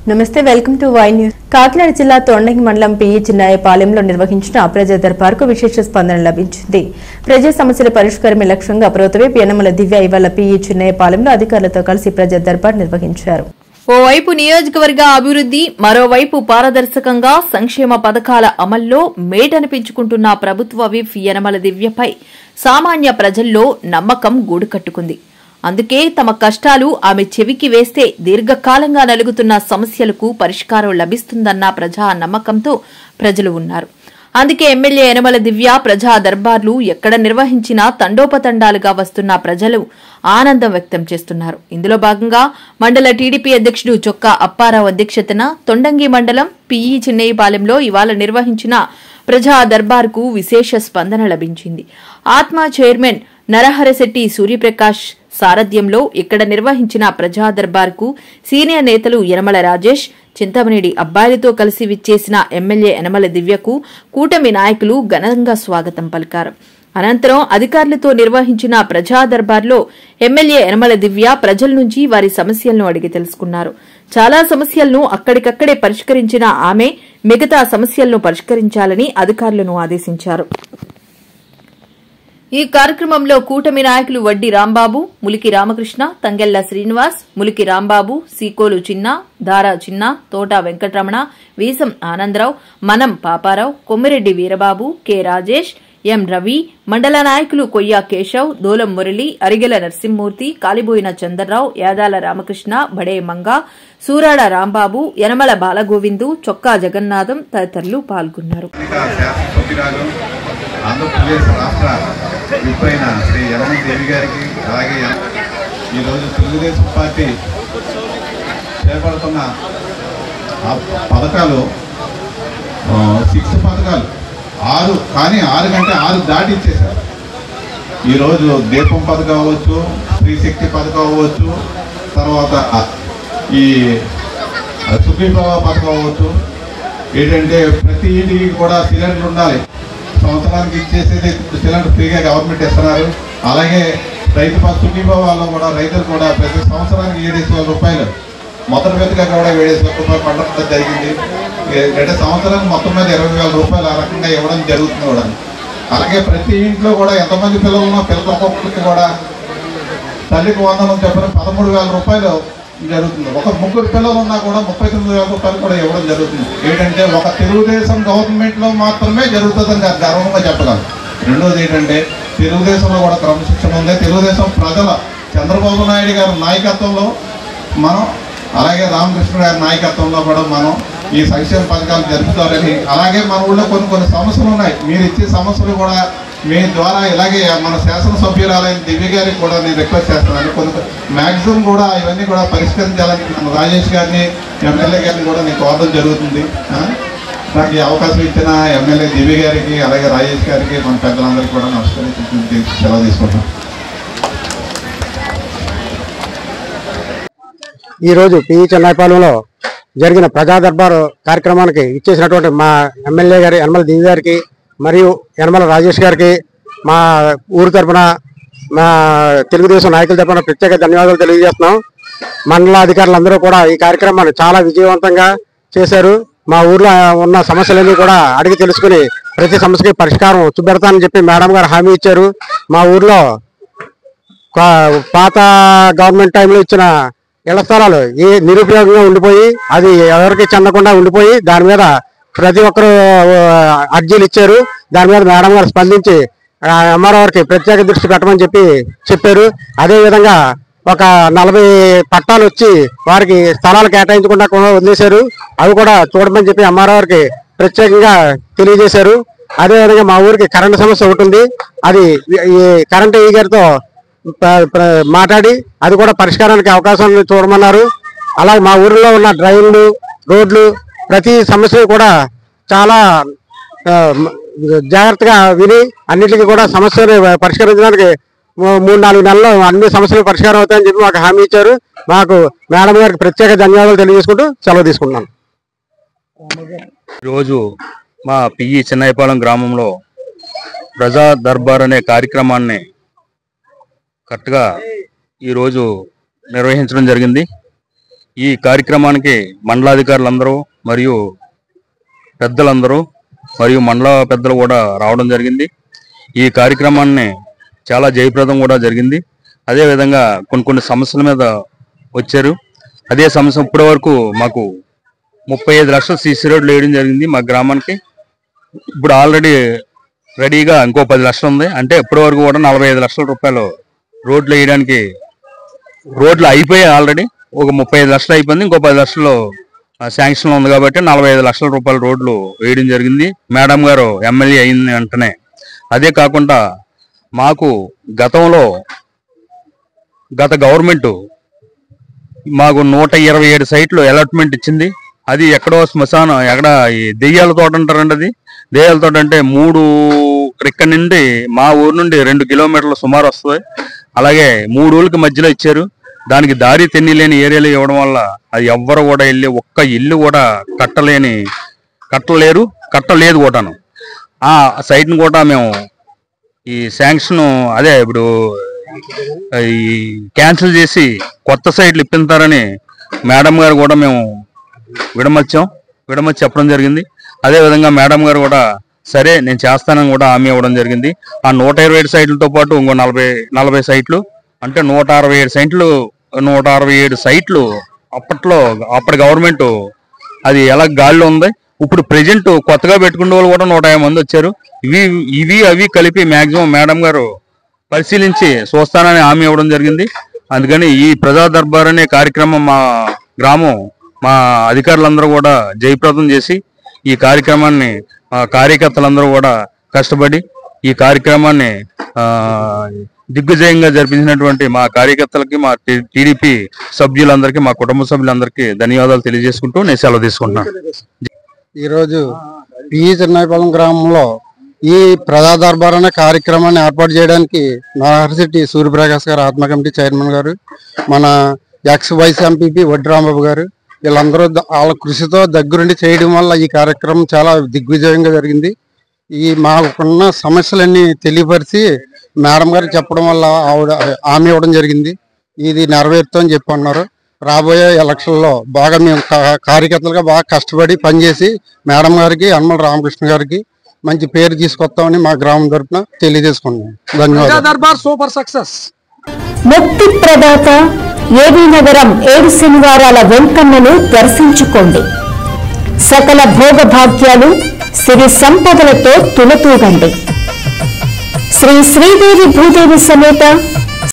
నమస్తే, welcome to Y news. Kakinada జిల్లా తొండంగి మండలం పిఈ చిన్నాయపాలెంలో నిర్వహించిన ప్రజా దర్బార్కు విశేష స్పందన లభించింది. ప్రజా సమస్యల పరిష్కారమే లక్ష్యంగా ప్రభుత్వమే యనమల దివ్య ఇవాళ పిఈ చిన్నాయపాలెంలో అధికారులతో కలిసి ప్రజా దర్బార్ నిర్వహించారు. ఓవైపు నియోజకవర్గ అభివృద్ది, మరోవైపు పారదర్శకంగా సంక్షేమ పథకాల అమల్లో మేటనిపించుకుంటున్న ప్రభుత్వ విప్ యనమల దివ్యపై సామాన్య ప్రజల్లో నమ్మకం గూడుకట్టుకుంది. అందుకే తమ కష్టాలు ఆమె చెవికి వేస్తే దీర్ఘకాలంగా నలుగుతున్న సమస్యలకు పరిష్కారం లభిస్తుందన్న ప్రజా నమ్మకంతో ప్రజలు ఉన్నారు. అందుకే ఎమ్మెల్యే యనమల దివ్య ప్రజా దర్బార్లు ఎక్కడ నిర్వహించినా తండోపతండాలుగా వస్తున్న ప్రజలు ఆనందం వ్యక్తం చేస్తున్నారు. ఇందులో భాగంగా మండల టీడీపీ అధ్యక్షుడు చొక్కా అప్పారావు అధ్యక్షతన తొండంగి మండలం పిఈ చిన్నయ్యపాలెంలో ఇవాళ నిర్వహించిన ప్రజా దర్బార్కు విశేష స్పందన లభించింది. ఆత్మ చైర్మన్ నరహరశెట్టి సూర్యప్రకాష్ సారథ్యంలో ఇక్కడ నిర్వహించిన ప్రజా దర్బార్కు సీనియర్ నేతలు యనమల రాజేష్, చింతమనేడి అబ్బాయిలతో కలిసి విచ్చేసిన ఎమ్మెల్యే యనమల దివ్యకు కూటమి నాయకులు ఘనంగా స్వాగతం పలికారు. అనంతరం అధికారులతో నిర్వహించిన ప్రజా దర్బార్లో ఎమ్మెల్యే యనమల దివ్య ప్రజల నుంచి వారి సమస్యలను అడిగి తెలుసుకున్నారు. చాలా సమస్యలను అక్కడికక్కడే పరిష్కరించిన ఆమె మిగతా సమస్యలను పరిష్కరించాలని అధికారులను ఆదేశించారు. ఈ కార్యక్రమంలో కూటమి నాయకులు వడ్డీ రాంబాబు, ములికి రామకృష్ణ, తంగెళ్ల శ్రీనివాస్, ములికి రాంబాబు, సీకోలు చిన్న, దారా చిన్న, తోట వెంకటరమణ, వీసం ఆనందరావు, మనం పాపారావు, కొమ్మిరెడ్డి వీరబాబు, కె రాజేష్, ఎం రవి, మండల నాయకులు కొయ్య కేశవ్, దూలం మురళి, అరిగెల నరసింహమూర్తి, కాలిబోయిన చంద్రరావు, యాదాల రామకృష్ణ, బడే మంగ, సూరాడ రాంబాబు, యనమల బాలగోవిందు, చొక్కా జగన్నాథం తదితరులు పాల్గొన్నారు. ఆంధ్రప్రదేశ్ రాష్ట్ర విప్పైన శ్రీ యనమల దేవి గారికి, అలాగే ఈరోజు తెలుగుదేశం పార్టీ చేపడుతున్న పథకాలు 6 పథకాలు 6 కానీ 6 కంటే 6 దాటి ఇచ్చేశారు. ఈరోజు దీపం పథకం అవ్వచ్చు, స్త్రీశక్తి పథకం అవ్వచ్చు, తర్వాత ఈ సుఖీభవ పథకం అవ్వచ్చు. ఏంటంటే ప్రతి ఇంటికి కూడా సిలిండర్ ఉండాలి. సంవత్సరానికి ఇచ్చేసేది సిలిండర్ ఫ్రీగా గవర్నమెంట్ ఇస్తున్నారు. అలాగే రైతు సుఖీభావాల్లో కూడా రైతులు కూడా ప్రతి సంవత్సరానికి 7,000 రూపాయలు మొదటి విడతగా కూడా 7,000 రూపాయలు పండడం జరిగింది. అంటే సంవత్సరానికి మొత్తం మీద 20,000 రూపాయలు ఆ రకంగా ఇవ్వడం జరుగుతుంది కూడా. అలాగే ప్రతి ఇంట్లో కూడా ఎంతమంది పిల్లలు ఉన్నా పిల్లల ఒక్కొక్కరికి కూడా తల్లికి వందనం చెప్పిన 13,000 రూపాయలు జరుగుతుంది. ఒక 3 పిల్లలు ఉన్నా కూడా 39,000 రూపాయలు కూడా ఇవ్వడం జరుగుతుంది. ఏంటంటే ఒక తెలుగుదేశం గవర్నమెంట్లో మాత్రమే జరుగుతుందని గర్వంగా చెప్పగలం. రెండోది ఏంటంటే తెలుగుదేశంలో కూడా క్రమశిక్షణ ఉంది. తెలుగుదేశం ప్రజల చంద్రబాబు నాయుడు గారి నాయకత్వంలో మనం, అలాగే రామకృష్ణ గారి నాయకత్వంలో కూడా మనం ఈ సంక్షేమ పథకాలు జరుపుతారని, అలాగే మన ఊళ్ళో కొన్ని సమస్యలు ఉన్నాయి. మీరు ఇచ్చే సమస్యలు కూడా మీ ద్వారా ఇలాగే మన శాసనసభ్యురాలైన దివ్య గారికి కూడా నేను రిక్వెస్ట్ చేస్తున్నాను. కొన్ని మ్యాక్సిమం కూడా ఇవన్నీ కూడా పరిష్కరించాలని మన రాజేష్ గారిని, ఎమ్మెల్యే గారిని కూడా నేను కోరడం జరుగుతుంది. నాకు ఈ అవకాశం ఇచ్చిన ఎమ్మెల్యే దివ్య గారికి, అలాగే రాజేష్ గారికి, మన పెద్దలందరికీ కూడా నమస్కరించి సెలవు తీసుకుంటాం. ఈరోజు పిఈ చిన్నాయపాలెంలో జరిగిన ప్రజా దర్బారు కార్యక్రమానికి ఇచ్చేసినటువంటి మా ఎమ్మెల్యే గారి యనమల దివ్య గారికి మరియు యనమల రాజేష్ గారికి మా ఊరు తరఫున, మా తెలుగుదేశం నాయకుల తరఫున ప్రత్యేక ధన్యవాదాలు తెలియజేస్తున్నాం. మండలాధికారులందరూ కూడా ఈ కార్యక్రమాన్ని చాలా విజయవంతంగా చేశారు. మా ఊర్లో ఉన్న సమస్యలన్నీ కూడా అడిగి తెలుసుకుని ప్రతి సమస్యకి పరిష్కారం చూపెడతానని చెప్పి మేడం గారు హామీ ఇచ్చారు. మా ఊర్లో పాత గవర్నమెంట్ టైంలో ఇచ్చిన ఇళ్ల స్థలాలు నిరుపయోగంగా ఉండిపోయి, అది ఎవరికి చెందకుండా ఉండిపోయి, దాని మీద ప్రతి ఒక్కరు అర్జీలు ఇచ్చారు. దాని మీద మేడం గారు స్పందించి ఎంఆర్ఓ గారికి ప్రత్యేక దృష్టి పెట్టమని చెప్పారు. అదేవిధంగా ఒక 40 పట్టాలు వచ్చి వారికి స్థలాలు కేటాయించకుండా వదిలేశారు. అవి కూడా చూడమని చెప్పి ఎంఆర్ఓ గారికి ప్రత్యేకంగా తెలియజేశారు. అదేవిధంగా మా ఊరికి కరెంటు సమస్య ఒకటి ఉంది. అది ఈ కరెంటు ఈ గారితో మాట్లాడి అది కూడా పరిష్కారానికి అవకాశం చూడమన్నారు. అలాగే మా ఊరిలో ఉన్న డ్రైన్లు, రోడ్లు, ప్రతి సమస్య కూడా చాలా జాగ్రత్తగా విని అన్నిటికీ కూడా సమస్యలు పరిష్కరించడానికి 3-4 నెలల్లో అన్ని సమస్యలు పరిష్కారం అవుతాయని చెప్పి మాకు హామీ ఇచ్చారు. మాకు మేడం గారికి ప్రత్యేక ధన్యవాదాలు తెలియజేసుకుంటూ సెలవు తీసుకుంటున్నాను. ఈరోజు మా పిఈ చిన్నయ్యపాలెం గ్రామంలో ప్రజా దర్బార్ అనే కార్యక్రమాన్ని కరెక్ట్గా ఈరోజు నిర్వహించడం జరిగింది. ఈ కార్యక్రమానికి మండలాధికారులందరూ మరియు పెద్దలందరూ మరియు మండల పెద్దలు కూడా రావడం జరిగింది. ఈ కార్యక్రమాన్ని చాలా జయప్రదం కూడా జరిగింది. అదేవిధంగా కొన్ని సమస్యల మీద వచ్చారు. అదే సమస్య ఇప్పటి వరకు మాకు 35 లక్షల సీసీ రోడ్లు వేయడం జరిగింది మా గ్రామానికి. ఇప్పుడు ఆల్రెడీ రెడీగా ఇంకో 10 లక్షలు ఉంది. అంటే ఇప్పటి వరకు కూడా 45 లక్షల రూపాయలు రోడ్లు వేయడానికి రోడ్లు అయిపోయాయి. ఆల్రెడీ ఒక 35 లక్షలు అయిపోయింది. ఇంకో 10 లక్షలు శాంక్షన్ ఉంది కాబట్టి 45 లక్షల రూపాయల రోడ్లు వేయడం జరిగింది మేడం గారు ఎమ్మెల్యే అయిన వెంటనే. అదే కాకుండా మాకు గత గవర్నమెంట్ మాకు 127 సైట్లు అలాట్మెంట్ ఇచ్చింది. అది ఎక్కడో శ్మశానం, ఎక్కడ ఈ దెయ్యాల తోట అంటారండి. అది దెయ్యాల తోట అంటే ఇక్కడి నుండి మా ఊరు నుండి 2 కిలోమీటర్లు సుమారు వస్తుంది. అలాగే 3 ఊళ్ళకి మధ్యలో ఇచ్చారు. దానికి దారి తెన్నిలేని ఏరియాలో ఇవ్వడం వల్ల అది ఎవ్వరు కూడా వెళ్ళి ఒక్క ఇల్లు కూడా కట్టలేదు కూడాను. ఆ సైట్ను కూడా మేము ఈ శాంక్షన్ అదే ఇప్పుడు ఈ క్యాన్సిల్ చేసి కొత్త సైట్లు ఇప్పిస్తారని మేడం గారు కూడా మేము విడమర్చి చెప్పడం జరిగింది. అదేవిధంగా మేడం గారు కూడా సరే నేను చేస్తానని కూడా హామీ ఇవ్వడం జరిగింది. ఆ 127 సైట్లతో పాటు ఇంకో 40 సైట్లు అంటే 167 సైట్లు అప్పటి గవర్నమెంట్ అది ఎలా గాలిలో ఉంది. ఇప్పుడు ప్రెజెంట్ కొత్తగా పెట్టుకునే వాళ్ళు కూడా 150 మంది వచ్చారు. అవి కలిపి మాక్సిమం మేడం గారు పరిశీలించి చూస్తానని హామీ ఇవ్వడం జరిగింది. అందుకని ఈ ప్రజా దర్బార్ అనే కార్యక్రమం మా అధికారులందరూ కూడా జయప్రదం చేసి ఈ కార్యక్రమాన్ని కార్యకర్తలందరూ కూడా కష్టపడి ఈ కార్యక్రమాన్ని దిగ్విజయంగా జరిపించినటువంటి మా కార్యకర్తలకి, మా టీడీపీ సభ్యులందరికీ, మా కుటుంబ సభ్యులందరికీ ధన్యవాదాలు తెలియజేసుకుంటూ నేను సెలవు తీసుకుంటున్నాను. ఈరోజు పిఈ చిన్నాయిపాలెం గ్రామంలో ఈ ప్రజా దర్బార్ అనే కార్యక్రమాన్ని ఏర్పాటు చేయడానికి నరహరిశెట్టి సూర్యప్రకాష్ గారు, ఆత్మ కమిటీ చైర్మన్ గారు, మన ఎక్స్ వైస్ ఎంపీపీ వడ్డి రాంబాబు గారు, వీళ్ళందరూ వాళ్ళ కృషితో దగ్గరుండి చేయడం వల్ల ఈ కార్యక్రమం చాలా దిగ్విజయంగా జరిగింది. మాకున్న సమస్యలన్నీ తెలియపరిచి మేడం గారికి చెప్పడం వల్ల ఆవిడ హామీ ఇవ్వడం జరిగింది. ఇది నెరవేరుతుందని చెప్పి అన్నారు. రాబోయే ఎలక్షన్లో బాగా మేము కార్యకర్తలుగా బాగా కష్టపడి పనిచేసి మేడం గారికి, యనమల రామకృష్ణ గారికి మంచి పేరు తీసుకొస్తామని మా గ్రామం తరఫున తెలియజేసుకున్నాం. ధన్యవాదాలు. ముక్తి ప్రదాత ఏవీ నగరం 7 శనివారాల వెంకన్నను దర్శించుకోండి. సకల భోగభాగ్యాలు, సిరి సంపదలతో తులతూగండి. శ్రీ శ్రీదేవి భూదేవి సమేత